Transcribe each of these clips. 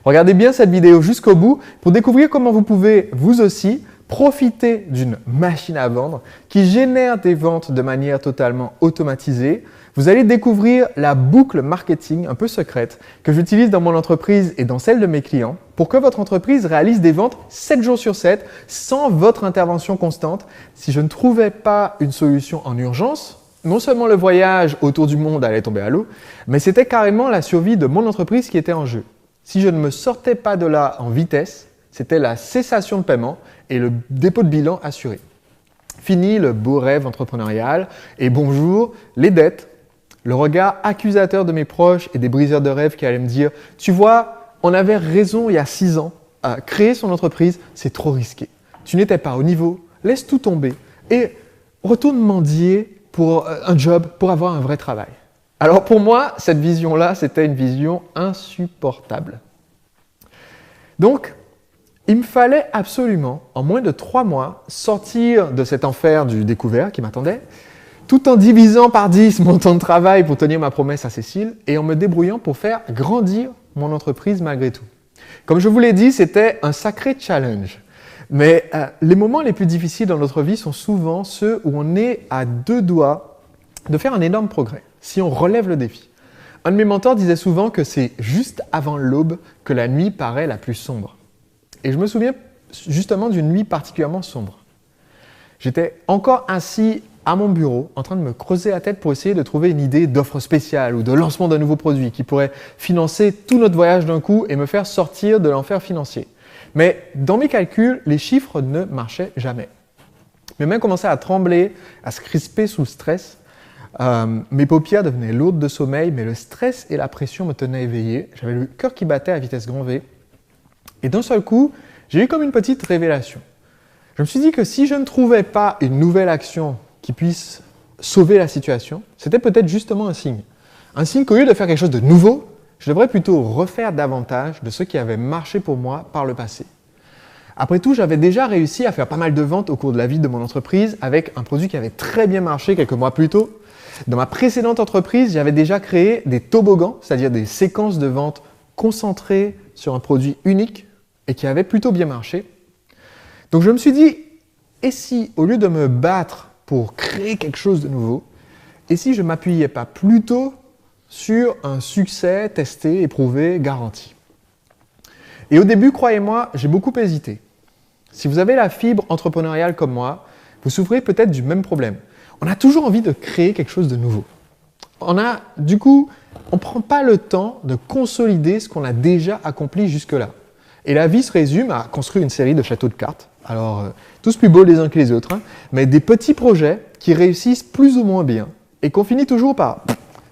Regardez bien cette vidéo jusqu'au bout pour découvrir comment vous pouvez, vous aussi, profiter d'une machine à vendre qui génère des ventes de manière totalement automatisée. Vous allez découvrir la boucle marketing un peu secrète que j'utilise dans mon entreprise et dans celle de mes clients pour que votre entreprise réalise des ventes 7 jours sur 7 sans votre intervention constante. Si je ne trouvais pas une solution en urgence, non seulement le voyage autour du monde allait tomber à l'eau, mais c'était carrément la survie de mon entreprise qui était en jeu. Si je ne me sortais pas de là en vitesse, c'était la cessation de paiement et le dépôt de bilan assuré. Fini le beau rêve entrepreneurial et bonjour les dettes, le regard accusateur de mes proches et des briseurs de rêves qui allaient me dire « Tu vois, on avait raison il y a 6 ans, créer son entreprise, c'est trop risqué. Tu n'étais pas au niveau, laisse tout tomber et retourne mendier pour un job, pour avoir un vrai travail. » Alors pour moi, cette vision-là, c'était une vision insupportable. Donc, il me fallait absolument, en moins de 3 mois, sortir de cet enfer du découvert qui m'attendait, tout en divisant par 10 mon temps de travail pour tenir ma promesse à Cécile et en me débrouillant pour faire grandir mon entreprise malgré tout. Comme je vous l'ai dit, c'était un sacré challenge. Mais les moments les plus difficiles dans notre vie sont souvent ceux où on est à 2 doigts de faire un énorme progrès, si on relève le défi. Un de mes mentors disait souvent que c'est juste avant l'aube que la nuit paraît la plus sombre. Et je me souviens justement d'une nuit particulièrement sombre. J'étais encore assis à mon bureau en train de me creuser la tête pour essayer de trouver une idée d'offre spéciale ou de lancement d'un nouveau produit qui pourrait financer tout notre voyage d'un coup et me faire sortir de l'enfer financier. Mais dans mes calculs, les chiffres ne marchaient jamais. Mes mains commençaient à trembler, à se crisper sous le stress. Mes paupières devenaient lourdes de sommeil, mais le stress et la pression me tenaient éveillé. J'avais le cœur qui battait à vitesse grand V. Et d'un seul coup, j'ai eu comme une petite révélation. Je me suis dit que si je ne trouvais pas une nouvelle action qui puisse sauver la situation, c'était peut-être justement un signe. Un signe qu'au lieu de faire quelque chose de nouveau, je devrais plutôt refaire davantage de ce qui avait marché pour moi par le passé. Après tout, j'avais déjà réussi à faire pas mal de ventes au cours de la vie de mon entreprise avec un produit qui avait très bien marché quelques mois plus tôt. Dans ma précédente entreprise, j'avais déjà créé des toboggans, c'est-à-dire des séquences de vente concentrées sur un produit unique et qui avait plutôt bien marché. Donc je me suis dit, et si au lieu de me battre pour créer quelque chose de nouveau, et si je ne m'appuyais pas plutôt sur un succès testé, éprouvé, garanti? Et au début, croyez-moi, j'ai beaucoup hésité. Si vous avez la fibre entrepreneuriale comme moi, vous souffrez peut-être du même problème. On a toujours envie de créer quelque chose de nouveau. On ne prend pas le temps de consolider ce qu'on a déjà accompli jusque-là. Et la vie se résume à construire une série de châteaux de cartes. Alors, tous plus beaux les uns que les autres, mais des petits projets qui réussissent plus ou moins bien et qu'on finit toujours par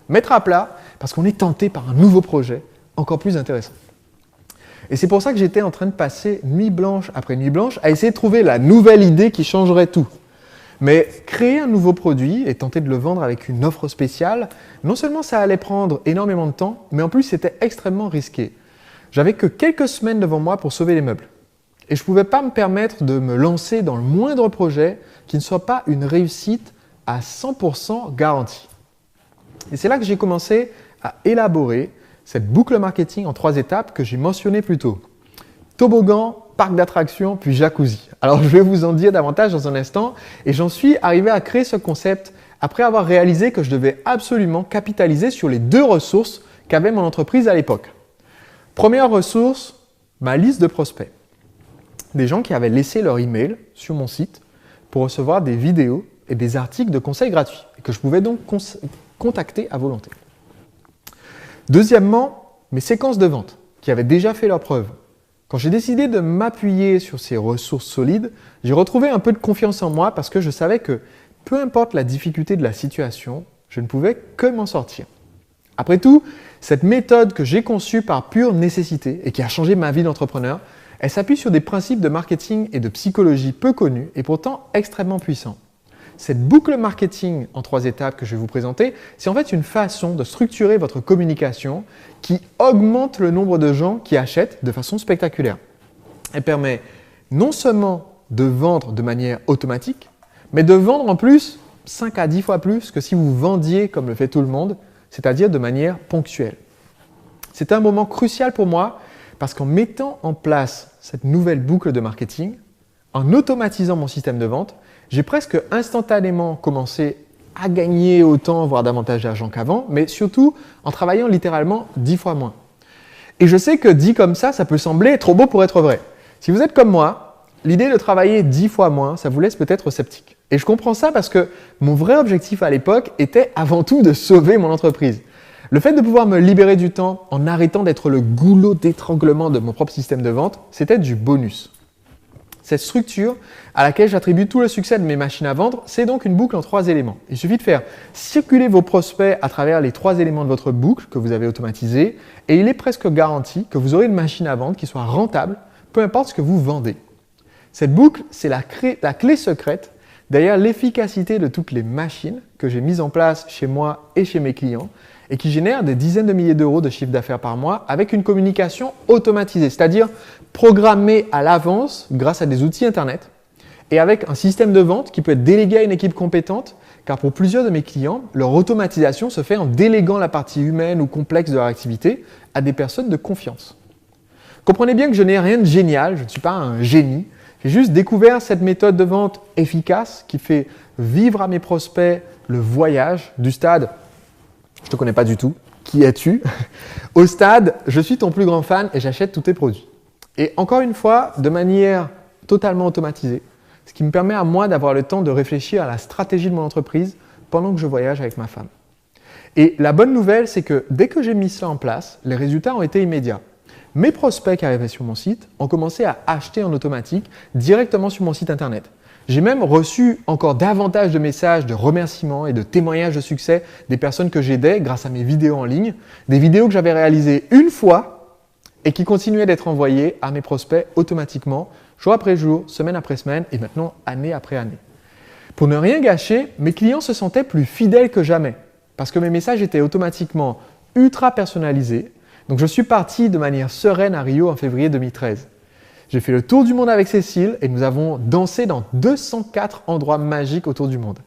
mettre à plat parce qu'on est tenté par un nouveau projet encore plus intéressant. Et c'est pour ça que j'étais en train de passer nuit blanche après nuit blanche à essayer de trouver la nouvelle idée qui changerait tout. Mais créer un nouveau produit et tenter de le vendre avec une offre spéciale, non seulement ça allait prendre énormément de temps, mais en plus c'était extrêmement risqué. J'avais que quelques semaines devant moi pour sauver les meubles. Et je ne pouvais pas me permettre de me lancer dans le moindre projet qui ne soit pas une réussite à 100% garantie. Et c'est là que j'ai commencé à élaborer cette boucle marketing en 3 étapes que j'ai mentionnées plus tôt. Toboggan, parc d'attractions, puis jacuzzi. Alors je vais vous en dire davantage dans un instant et j'en suis arrivé à créer ce concept après avoir réalisé que je devais absolument capitaliser sur les 2 ressources qu'avait mon entreprise à l'époque. Première ressource, ma liste de prospects. Des gens qui avaient laissé leur email sur mon site pour recevoir des vidéos et des articles de conseils gratuits et que je pouvais donc contacter à volonté. Deuxièmement, mes séquences de vente qui avaient déjà fait leurs preuves. Quand j'ai décidé de m'appuyer sur ces ressources solides, j'ai retrouvé un peu de confiance en moi parce que je savais que peu importe la difficulté de la situation, je ne pouvais que m'en sortir. Après tout, cette méthode que j'ai conçue par pure nécessité et qui a changé ma vie d'entrepreneur, elle s'appuie sur des principes de marketing et de psychologie peu connus et pourtant extrêmement puissants. Cette boucle marketing en 3 étapes que je vais vous présenter, c'est en fait une façon de structurer votre communication qui augmente le nombre de gens qui achètent de façon spectaculaire. Elle permet non seulement de vendre de manière automatique, mais de vendre en plus 5 à 10 fois plus que si vous vendiez comme le fait tout le monde, c'est-à-dire de manière ponctuelle. C'est un moment crucial pour moi Parce qu'en mettant en place cette nouvelle boucle de marketing, en automatisant mon système de vente, j'ai presque instantanément commencé à gagner autant, voire davantage d'argent qu'avant, mais surtout en travaillant littéralement 10 fois moins. Et je sais que dit comme ça peut sembler trop beau pour être vrai. Si vous êtes comme moi, l'idée de travailler 10 fois moins, ça vous laisse peut-être sceptique. Et je comprends ça parce que mon vrai objectif à l'époque était avant tout de sauver mon entreprise. Le fait de pouvoir me libérer du temps en arrêtant d'être le goulot d'étranglement de mon propre système de vente, c'était du bonus. Cette structure à laquelle j'attribue tout le succès de mes machines à vendre, c'est donc une boucle en 3 éléments. Il suffit de faire circuler vos prospects à travers les 3 éléments de votre boucle que vous avez automatisé et il est presque garanti que vous aurez une machine à vendre qui soit rentable, peu importe ce que vous vendez. Cette boucle, c'est la clé secrète derrière l'efficacité de toutes les machines que j'ai mises en place chez moi et chez mes clients et qui génèrent des dizaines de milliers d'euros de chiffre d'affaires par mois avec une communication automatisée, c'est-à-dire programmée à l'avance grâce à des outils Internet et avec un système de vente qui peut être délégué à une équipe compétente car pour plusieurs de mes clients, leur automatisation se fait en déléguant la partie humaine ou complexe de leur activité à des personnes de confiance. Comprenez bien que je n'ai rien de génial, je ne suis pas un génie, j'ai juste découvert cette méthode de vente efficace qui fait vivre à mes prospects le voyage du stade « je ne te connais pas du tout, qui es-tu ?» au stade « je suis ton plus grand fan et j'achète tous tes produits ». Et encore une fois, de manière totalement automatisée, ce qui me permet à moi d'avoir le temps de réfléchir à la stratégie de mon entreprise pendant que je voyage avec ma femme. Et la bonne nouvelle, c'est que dès que j'ai mis cela en place, les résultats ont été immédiats. Mes prospects qui arrivaient sur mon site ont commencé à acheter en automatique directement sur mon site internet. J'ai même reçu encore davantage de messages de remerciements et de témoignages de succès des personnes que j'aidais grâce à mes vidéos en ligne, des vidéos que j'avais réalisées une fois et qui continuaient d'être envoyées à mes prospects automatiquement, jour après jour, semaine après semaine et maintenant année après année. Pour ne rien gâcher, mes clients se sentaient plus fidèles que jamais parce que mes messages étaient automatiquement ultra personnalisés. Donc je suis parti de manière sereine à Rio en février 2013. J'ai fait le tour du monde avec Cécile et nous avons dansé dans 204 endroits magiques autour du monde.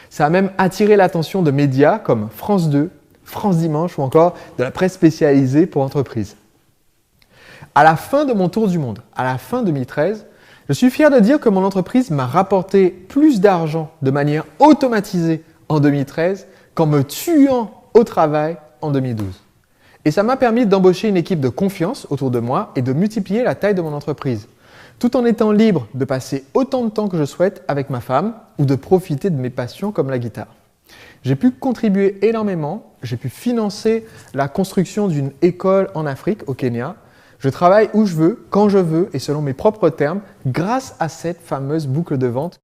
Ça a même attiré l'attention de médias comme France 2, France Dimanche ou encore de la presse spécialisée pour entreprises. À la fin de mon tour du monde, à la fin 2013, je suis fier de dire que mon entreprise m'a rapporté plus d'argent de manière automatisée en 2013 qu'en me tuant au travail en 2012. Et ça m'a permis d'embaucher une équipe de confiance autour de moi et de multiplier la taille de mon entreprise, tout en étant libre de passer autant de temps que je souhaite avec ma femme ou de profiter de mes passions comme la guitare. J'ai pu contribuer énormément, j'ai pu financer la construction d'une école en Afrique, au Kenya. Je travaille où je veux, quand je veux et selon mes propres termes grâce à cette fameuse boucle de vente.